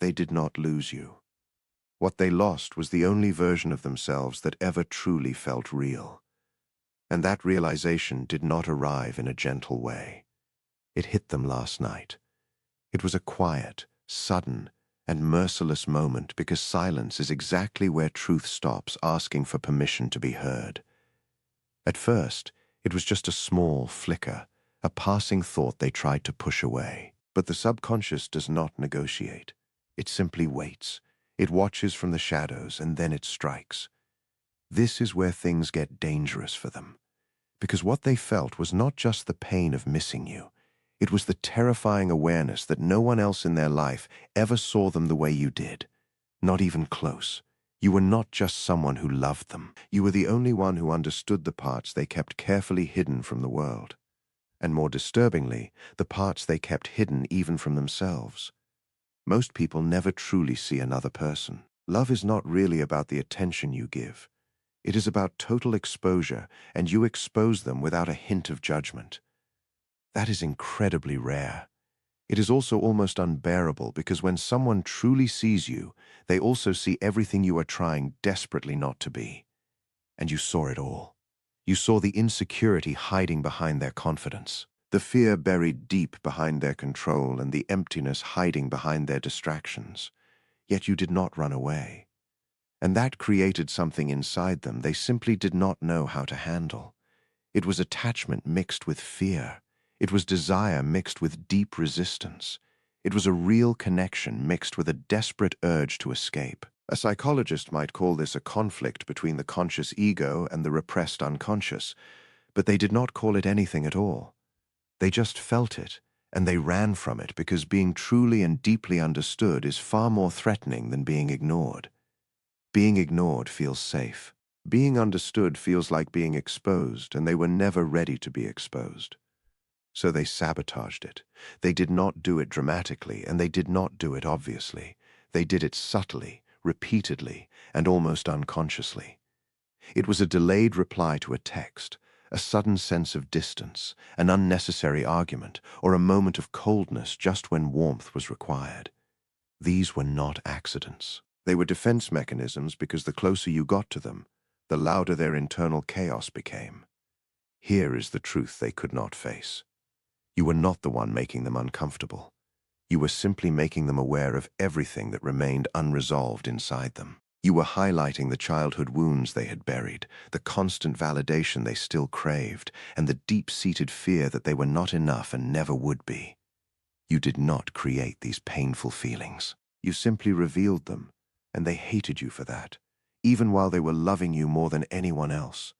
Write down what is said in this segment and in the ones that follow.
they did not lose you. What they lost was the only version of themselves that ever truly felt real. And that realization did not arrive in a gentle way. It hit them last night. It was a quiet, sudden, and merciless moment because silence is exactly where truth stops asking for permission to be heard. At first, it was just a small flicker, a passing thought they tried to push away. But the subconscious does not negotiate. It simply waits. It watches from the shadows, and then it strikes. This is where things get dangerous for them. Because what they felt was not just the pain of missing you. It was the terrifying awareness that no one else in their life ever saw them the way you did. Not even close. You were not just someone who loved them. You were the only one who understood the parts they kept carefully hidden from the world. And more disturbingly, the parts they kept hidden even from themselves. Most people never truly see another person. Love is not really about the attention you give. It is about total exposure, and you expose them without a hint of judgment. That is incredibly rare. It is also almost unbearable because when someone truly sees you, they also see everything you are trying desperately not to be. And you saw it all. You saw the insecurity hiding behind their confidence, the fear buried deep behind their control, and the emptiness hiding behind their distractions. Yet you did not run away. And that created something inside them they simply did not know how to handle. It was attachment mixed with fear. It was desire mixed with deep resistance. It was a real connection mixed with a desperate urge to escape. A psychologist might call this a conflict between the conscious ego and the repressed unconscious, but they did not call it anything at all. They just felt it, and they ran from it because being truly and deeply understood is far more threatening than being ignored. Being ignored feels safe. Being understood feels like being exposed, and they were never ready to be exposed. So they sabotaged it. They did not do it dramatically, and they did not do it obviously. They did it subtly, repeatedly, and almost unconsciously. It was a delayed reply to a text, a sudden sense of distance, an unnecessary argument, or a moment of coldness just when warmth was required. These were not accidents. They were defense mechanisms because the closer you got to them, the louder their internal chaos became. Here is the truth they could not face. You were not the one making them uncomfortable. You were simply making them aware of everything that remained unresolved inside them. You were highlighting the childhood wounds they had buried, the constant validation they still craved, and the deep-seated fear that they were not enough and never would be. You did not create these painful feelings. You simply revealed them, and they hated you for that, even while they were loving you more than anyone else.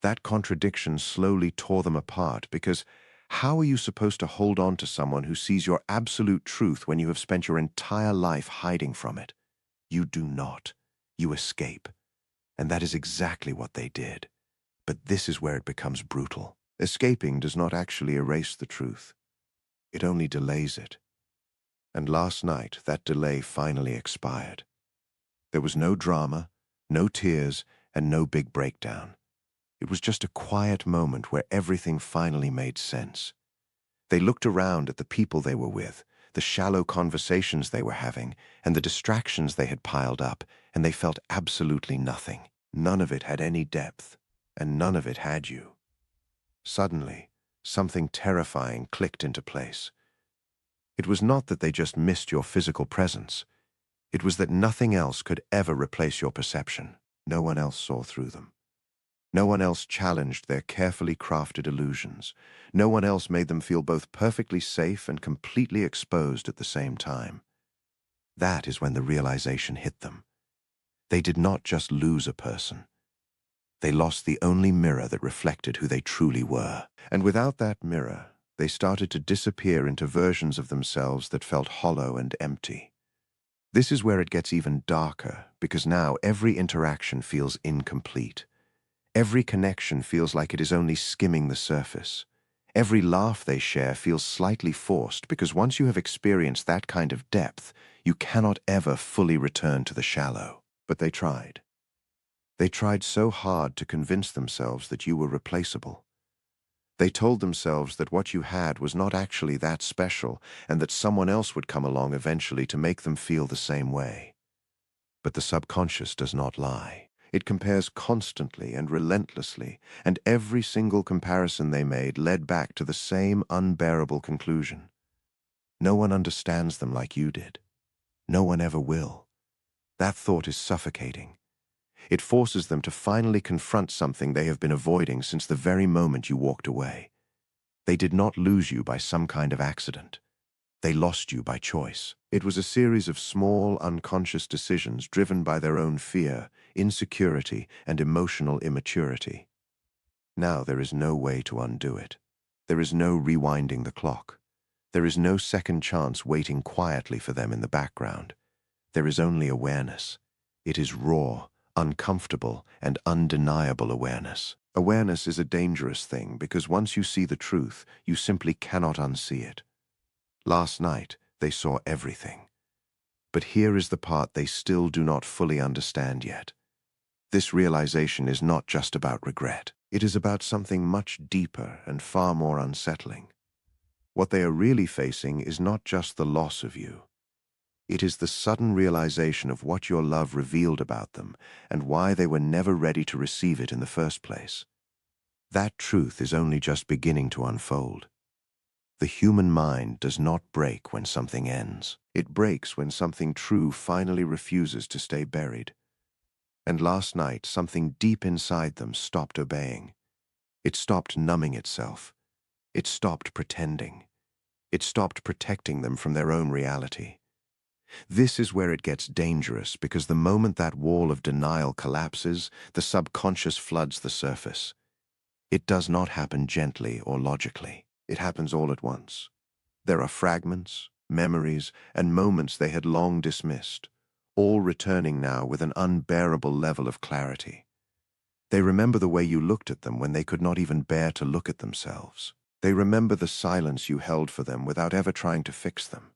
That contradiction slowly tore them apart because how are you supposed to hold on to someone who sees your absolute truth when you have spent your entire life hiding from it? You do not. You escape. And that is exactly what they did. But this is where it becomes brutal. Escaping does not actually erase the truth. It only delays it. And last night, that delay finally expired. There was no drama, no tears, and no big breakdown. It was just a quiet moment where everything finally made sense. They looked around at the people they were with, the shallow conversations they were having, and the distractions they had piled up, and they felt absolutely nothing. None of it had any depth, and none of it had you. Suddenly, something terrifying clicked into place. It was not that they just missed your physical presence. It was that nothing else could ever replace your perception. No one else saw through them. No one else challenged their carefully crafted illusions. No one else made them feel both perfectly safe and completely exposed at the same time. That is when the realization hit them. They did not just lose a person. They lost the only mirror that reflected who they truly were. And without that mirror, they started to disappear into versions of themselves that felt hollow and empty. This is where it gets even darker, because now every interaction feels incomplete. Every connection feels like it is only skimming the surface. Every laugh they share feels slightly forced because once you have experienced that kind of depth, you cannot ever fully return to the shallow. But they tried. They tried so hard to convince themselves that you were replaceable. They told themselves that what you had was not actually that special and that someone else would come along eventually to make them feel the same way. But the subconscious does not lie. It compares constantly and relentlessly, and every single comparison they made led back to the same unbearable conclusion. No one understands them like you did. No one ever will. That thought is suffocating. It forces them to finally confront something they have been avoiding since the very moment you walked away. They did not lose you by some kind of accident. They lost you by choice. It was a series of small, unconscious decisions driven by their own fear, insecurity, and emotional immaturity. Now there is no way to undo it. There is no rewinding the clock. There is no second chance waiting quietly for them in the background. There is only awareness. It is raw, uncomfortable, and undeniable awareness. Awareness is a dangerous thing because once you see the truth, you simply cannot unsee it. Last night, they saw everything. But here is the part they still do not fully understand yet. This realization is not just about regret. It is about something much deeper and far more unsettling. What they are really facing is not just the loss of you. It is the sudden realization of what your love revealed about them and why they were never ready to receive it in the first place. That truth is only just beginning to unfold. The human mind does not break when something ends. It breaks when something true finally refuses to stay buried. And last night, something deep inside them stopped obeying. It stopped numbing itself. It stopped pretending. It stopped protecting them from their own reality. This is where it gets dangerous because the moment that wall of denial collapses, the subconscious floods the surface. It does not happen gently or logically. It happens all at once. There are fragments, memories, and moments they had long dismissed, all returning now with an unbearable level of clarity. They remember the way you looked at them when they could not even bear to look at themselves. They remember the silence you held for them without ever trying to fix them.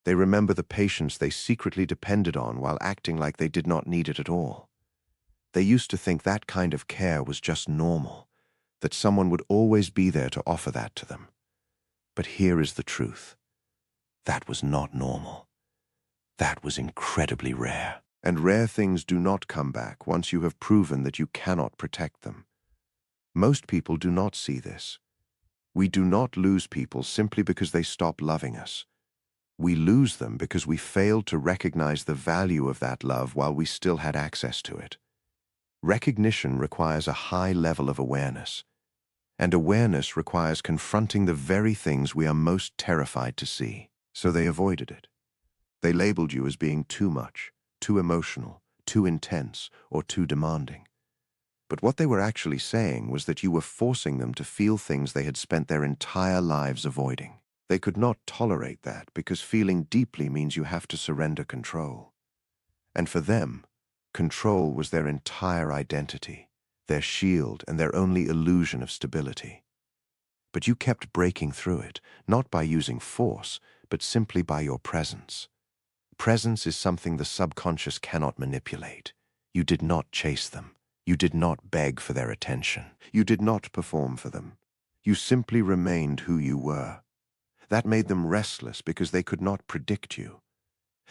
They remember the patience they secretly depended on while acting like they did not need it at all. They used to think that kind of care was just normal, that someone would always be there to offer that to them. But here is the truth. That was not normal. That was incredibly rare. And rare things do not come back once you have proven that you cannot protect them. Most people do not see this. We do not lose people simply because they stop loving us. We lose them because we failed to recognize the value of that love while we still had access to it. Recognition requires a high level of awareness, and awareness requires confronting the very things we are most terrified to see. So they avoided it. They labeled you as being too much, too emotional, too intense, or too demanding. But what they were actually saying was that you were forcing them to feel things they had spent their entire lives avoiding. They could not tolerate that because feeling deeply means you have to surrender control. And for them, control was their entire identity, their shield and their only illusion of stability. But you kept breaking through it, not by using force, but simply by your presence. Presence is something the subconscious cannot manipulate. You did not chase them. You did not beg for their attention. You did not perform for them. You simply remained who you were. That made them restless because they could not predict you.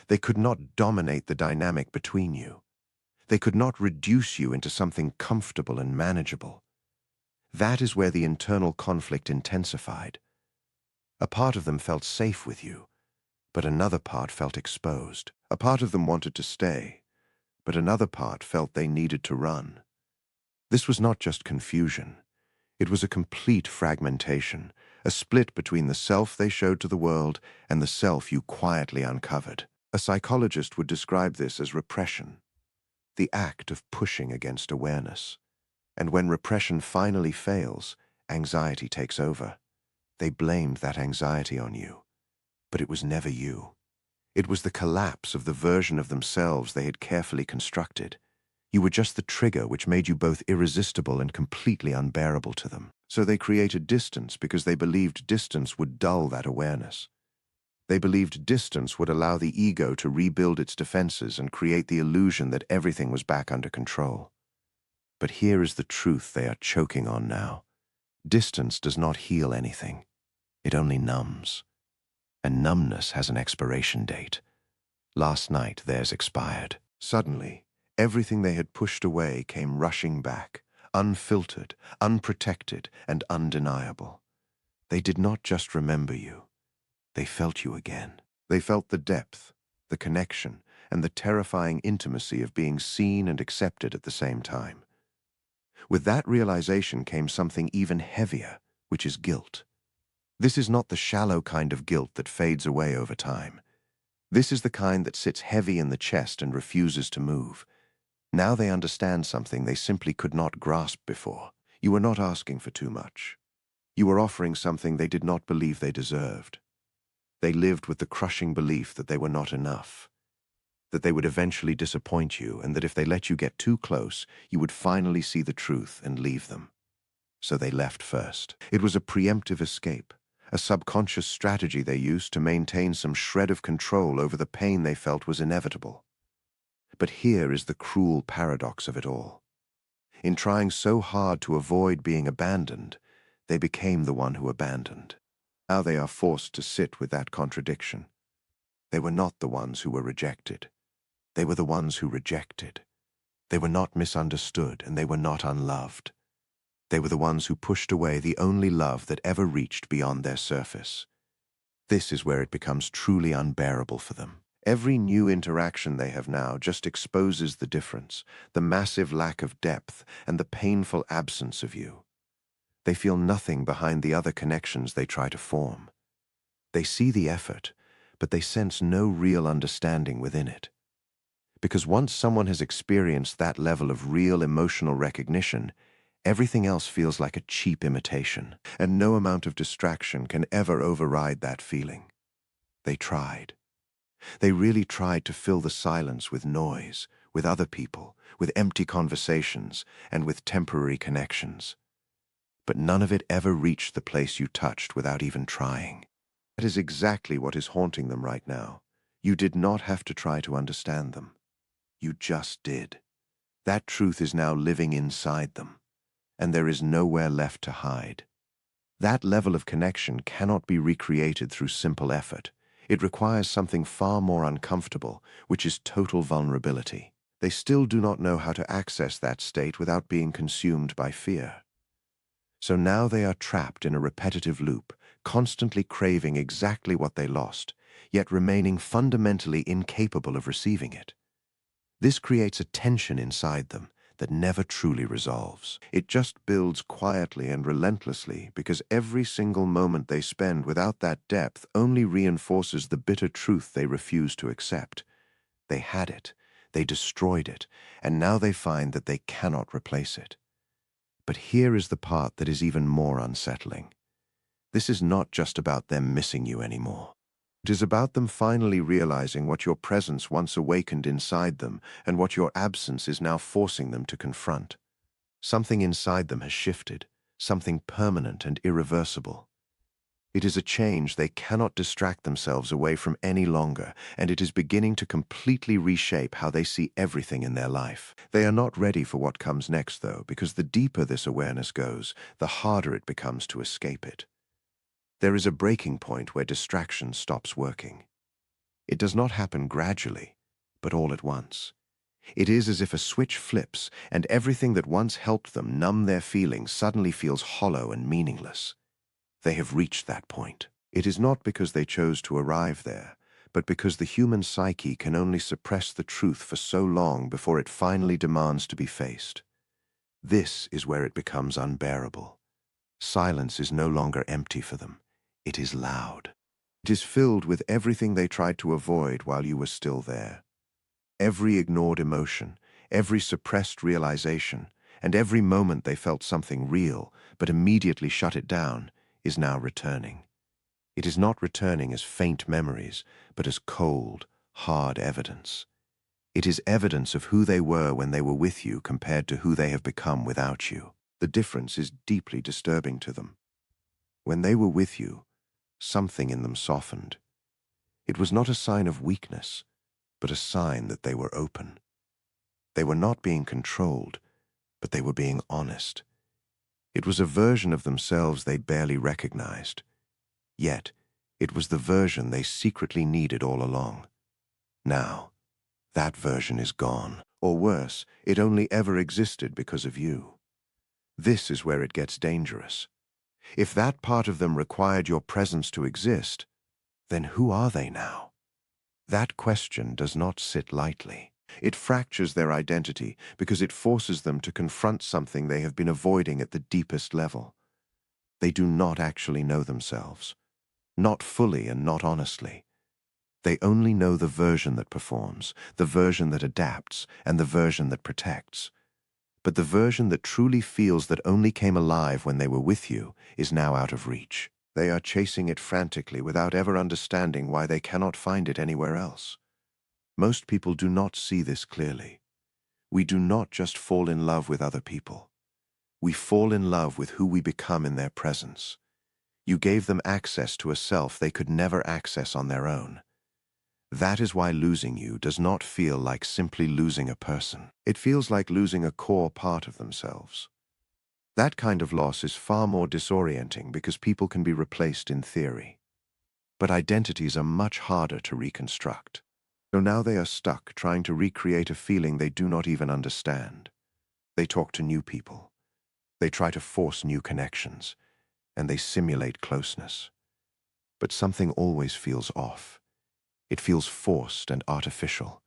They could not dominate the dynamic between you. They could not reduce you into something comfortable and manageable. That is where the internal conflict intensified. A part of them felt safe with you, but another part felt exposed. A part of them wanted to stay, but another part felt they needed to run. This was not just confusion. It was a complete fragmentation, a split between the self they showed to the world and the self you quietly uncovered. A psychologist would describe this as repression, the act of pushing against awareness. And when repression finally fails, anxiety takes over. They blamed that anxiety on you, but it was never you. It was the collapse of the version of themselves they had carefully constructed. You were just the trigger which made you both irresistible and completely unbearable to them. So they created distance because they believed distance would dull that awareness. They believed distance would allow the ego to rebuild its defenses and create the illusion that everything was back under control. But here is the truth they are choking on now. Distance does not heal anything. It only numbs. And numbness has an expiration date. Last night theirs expired. Suddenly, everything they had pushed away came rushing back, unfiltered, unprotected, and undeniable. They did not just remember you. They felt you again. They felt the depth, the connection, and the terrifying intimacy of being seen and accepted at the same time. With that realization came something even heavier, which is guilt. This is not the shallow kind of guilt that fades away over time. This is the kind that sits heavy in the chest and refuses to move. Now they understand something they simply could not grasp before. You were not asking for too much. You were offering something they did not believe they deserved. They lived with the crushing belief that they were not enough, that they would eventually disappoint you, and that if they let you get too close, you would finally see the truth and leave them. So they left first. It was a preemptive escape, a subconscious strategy they used to maintain some shred of control over the pain they felt was inevitable. But here is the cruel paradox of it all. In trying so hard to avoid being abandoned, they became the one who abandoned. Now they are forced to sit with that contradiction. They were not the ones who were rejected. They were the ones who rejected. They were not misunderstood, and they were not unloved. They were the ones who pushed away the only love that ever reached beyond their surface. This is where it becomes truly unbearable for them. Every new interaction they have now just exposes the difference, the massive lack of depth, and the painful absence of you. They feel nothing behind the other connections they try to form. They see the effort, but they sense no real understanding within it. Because once someone has experienced that level of real emotional recognition, everything else feels like a cheap imitation, and no amount of distraction can ever override that feeling. They tried. They really tried to fill the silence with noise, with other people, with empty conversations, and with temporary connections. But none of it ever reached the place you touched without even trying. That is exactly what is haunting them right now. You did not have to try to understand them. You just did. That truth is now living inside them, and there is nowhere left to hide. That level of connection cannot be recreated through simple effort. It requires something far more uncomfortable, which is total vulnerability. They still do not know how to access that state without being consumed by fear. So now they are trapped in a repetitive loop, constantly craving exactly what they lost, yet remaining fundamentally incapable of receiving it. This creates a tension inside them that never truly resolves. It just builds quietly and relentlessly because every single moment they spend without that depth only reinforces the bitter truth they refuse to accept. They had it, they destroyed it, and now they find that they cannot replace it. But here is the part that is even more unsettling. This is not just about them missing you anymore. It is about them finally realizing what your presence once awakened inside them and what your absence is now forcing them to confront. Something inside them has shifted, something permanent and irreversible. It is a change they cannot distract themselves away from any longer, and it is beginning to completely reshape how they see everything in their life. They are not ready for what comes next, though, because the deeper this awareness goes, the harder it becomes to escape it. There is a breaking point where distraction stops working. It does not happen gradually, but all at once. It is as if a switch flips, and everything that once helped them numb their feelings suddenly feels hollow and meaningless. They have reached that point. It is not because they chose to arrive there, but because the human psyche can only suppress the truth for so long before it finally demands to be faced. This is where it becomes unbearable. Silence is no longer empty for them. It is loud. It is filled with everything they tried to avoid while you were still there. Every ignored emotion, every suppressed realization, and every moment they felt something real, but immediately shut it down, is now returning. It is not returning as faint memories, but as cold, hard evidence. It is evidence of who they were when they were with you compared to who they have become without you. The difference is deeply disturbing to them. When they were with you, something in them softened. It was not a sign of weakness, but a sign that they were open. They were not being controlled, but they were being honest. It was a version of themselves they barely recognized. Yet, it was the version they secretly needed all along. Now, that version is gone. Or worse, it only ever existed because of you. This is where it gets dangerous. If that part of them required your presence to exist, then who are they now? That question does not sit lightly. It fractures their identity because it forces them to confront something they have been avoiding at the deepest level. They do not actually know themselves. Not fully and not honestly. They only know the version that performs, the version that adapts, and the version that protects. But the version that truly feels that only came alive when they were with you is now out of reach. They are chasing it frantically without ever understanding why they cannot find it anywhere else. Most people do not see this clearly. We do not just fall in love with other people. We fall in love with who we become in their presence. You gave them access to a self they could never access on their own. That is why losing you does not feel like simply losing a person. It feels like losing a core part of themselves. That kind of loss is far more disorienting because people can be replaced in theory. But identities are much harder to reconstruct. So now they are stuck trying to recreate a feeling they do not even understand. They talk to new people. They try to force new connections, and they simulate closeness. But something always feels off. It feels forced and artificial.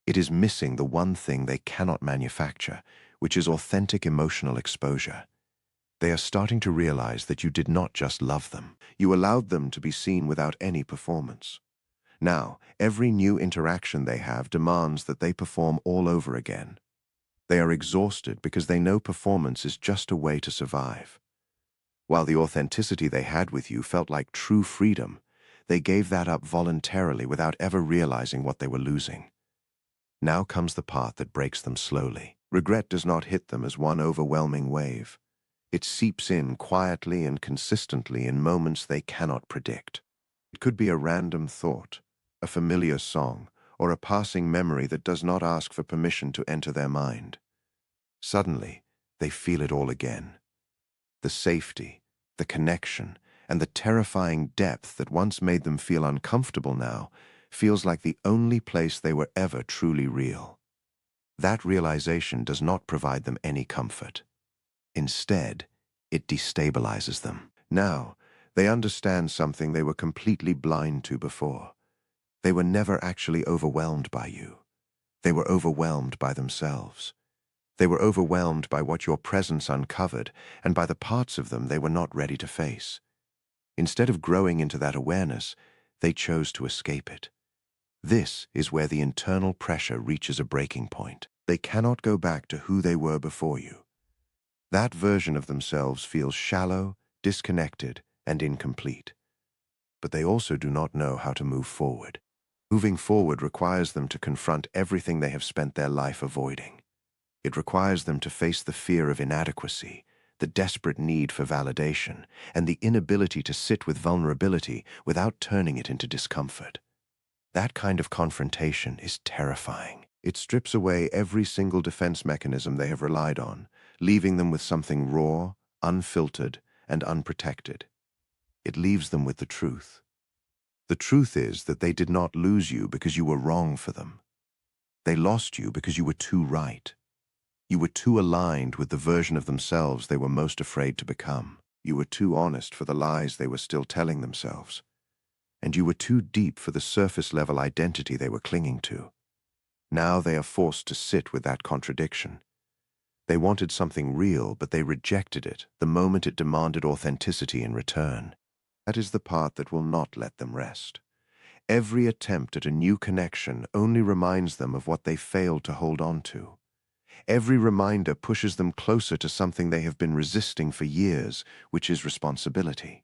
It is missing the one thing they cannot manufacture, which is authentic emotional exposure. They are starting to realize that you did not just love them. You allowed them to be seen without any performance. Now, every new interaction they have demands that they perform all over again. They are exhausted because they know performance is just a way to survive. While the authenticity they had with you felt like true freedom, they gave that up voluntarily without ever realizing what they were losing. Now comes the part that breaks them slowly. Regret does not hit them as one overwhelming wave. It seeps in quietly and consistently in moments they cannot predict. It could be a random thought, a familiar song, or a passing memory that does not ask for permission to enter their mind. Suddenly, they feel it all again. The safety, the connection, and the terrifying depth that once made them feel uncomfortable now feels like the only place they were ever truly real. That realization does not provide them any comfort. Instead, it destabilizes them. Now, they understand something they were completely blind to before. They were never actually overwhelmed by you. They were overwhelmed by themselves. They were overwhelmed by what your presence uncovered and by the parts of them they were not ready to face. Instead of growing into that awareness, they chose to escape it. This is where the internal pressure reaches a breaking point. They cannot go back to who they were before you. That version of themselves feels shallow, disconnected, and incomplete. But they also do not know how to move forward. Moving forward requires them to confront everything they have spent their life avoiding. It requires them to face the fear of inadequacy, the desperate need for validation, and the inability to sit with vulnerability without turning it into discomfort. That kind of confrontation is terrifying. It strips away every single defense mechanism they have relied on, leaving them with something raw, unfiltered, and unprotected. It leaves them with the truth. The truth is that they did not lose you because you were wrong for them. They lost you because you were too right. You were too aligned with the version of themselves they were most afraid to become. You were too honest for the lies they were still telling themselves. And you were too deep for the surface-level identity they were clinging to. Now they are forced to sit with that contradiction. They wanted something real, but they rejected it the moment it demanded authenticity in return. That is the part that will not let them rest. Every attempt at a new connection only reminds them of what they failed to hold on to. Every reminder pushes them closer to something they have been resisting for years, which is responsibility.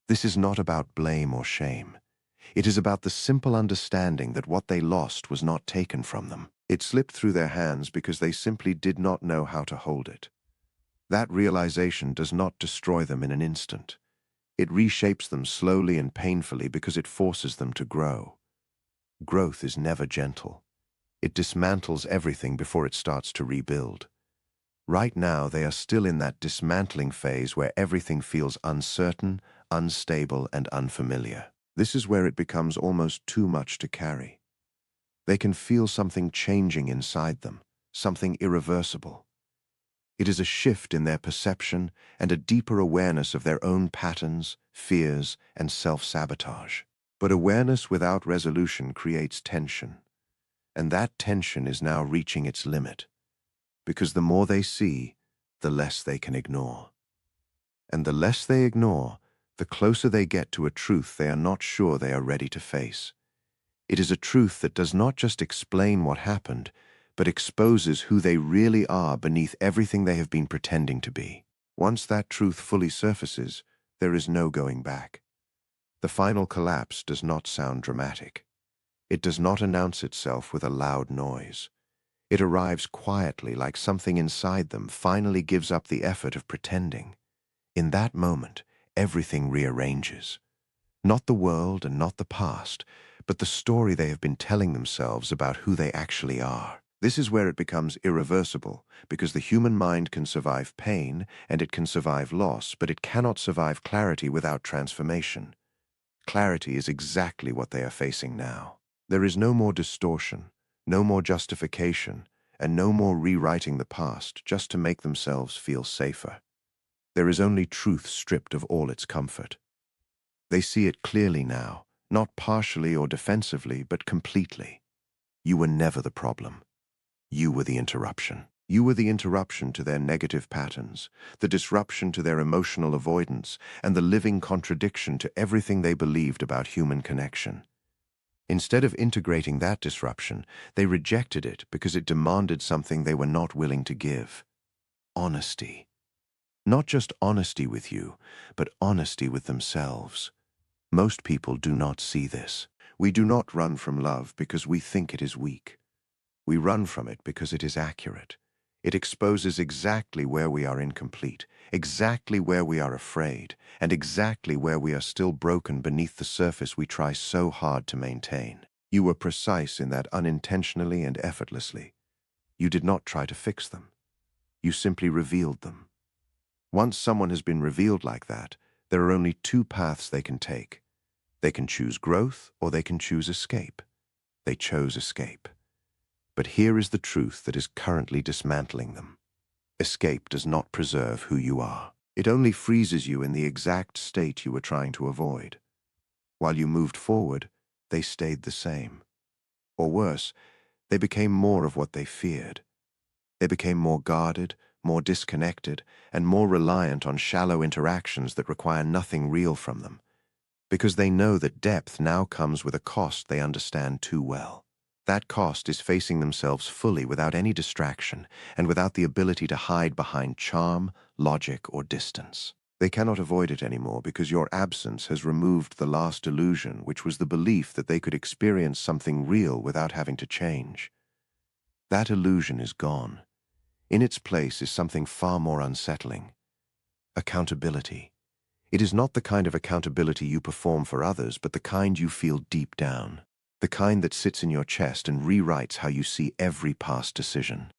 This is not about blame or shame. It is about the simple understanding that what they lost was not taken from them. It slipped through their hands because they simply did not know how to hold it. That realization does not destroy them in an instant. It reshapes them slowly and painfully because it forces them to grow. Growth is never gentle. It dismantles everything before it starts to rebuild. Right now, they are still in that dismantling phase where everything feels uncertain, unstable, and unfamiliar. This is where it becomes almost too much to carry. They can feel something changing inside them, something irreversible. It is a shift in their perception and a deeper awareness of their own patterns, fears, and self-sabotage. But awareness without resolution creates tension, and that tension is now reaching its limit, because the more they see, the less they can ignore. And the less they ignore, the closer they get to a truth they are not sure they are ready to face. It is a truth that does not just explain what happened, but exposes who they really are beneath everything they have been pretending to be. Once that truth fully surfaces, there is no going back. The final collapse does not sound dramatic. It does not announce itself with a loud noise. It arrives quietly, like something inside them finally gives up the effort of pretending. In that moment, everything rearranges. Not the world and not the past, but the story they have been telling themselves about who they actually are. This is where it becomes irreversible, because the human mind can survive pain and it can survive loss, but it cannot survive clarity without transformation. Clarity is exactly what they are facing now. There is no more distortion, no more justification, and no more rewriting the past just to make themselves feel safer. There is only truth stripped of all its comfort. They see it clearly now, not partially or defensively, but completely. You were never the problem. You were the interruption. You were the interruption to their negative patterns, the disruption to their emotional avoidance, and the living contradiction to everything they believed about human connection. Instead of integrating that disruption, they rejected it because it demanded something they were not willing to give: honesty. Not just honesty with you, but honesty with themselves. Most people do not see this. We do not run from love because we think it is weak. We run from it because it is accurate. It exposes exactly where we are incomplete, exactly where we are afraid, and exactly where we are still broken beneath the surface we try so hard to maintain. You were precise in that unintentionally and effortlessly. You did not try to fix them. You simply revealed them. Once someone has been revealed like that, there are only two paths they can take. They can choose growth or they can choose escape. They chose escape. But here is the truth that is currently dismantling them. Escape does not preserve who you are. It only freezes you in the exact state you were trying to avoid. While you moved forward, they stayed the same. Or worse, they became more of what they feared. They became more guarded, more disconnected, and more reliant on shallow interactions that require nothing real from them, because they know that depth now comes with a cost they understand too well. That cost is facing themselves fully without any distraction and without the ability to hide behind charm, logic, or distance. They cannot avoid it anymore because your absence has removed the last illusion, which was the belief that they could experience something real without having to change. That illusion is gone. In its place is something far more unsettling: accountability. It is not the kind of accountability you perform for others, but the kind you feel deep down. The kind that sits in your chest and rewrites how you see every past decision.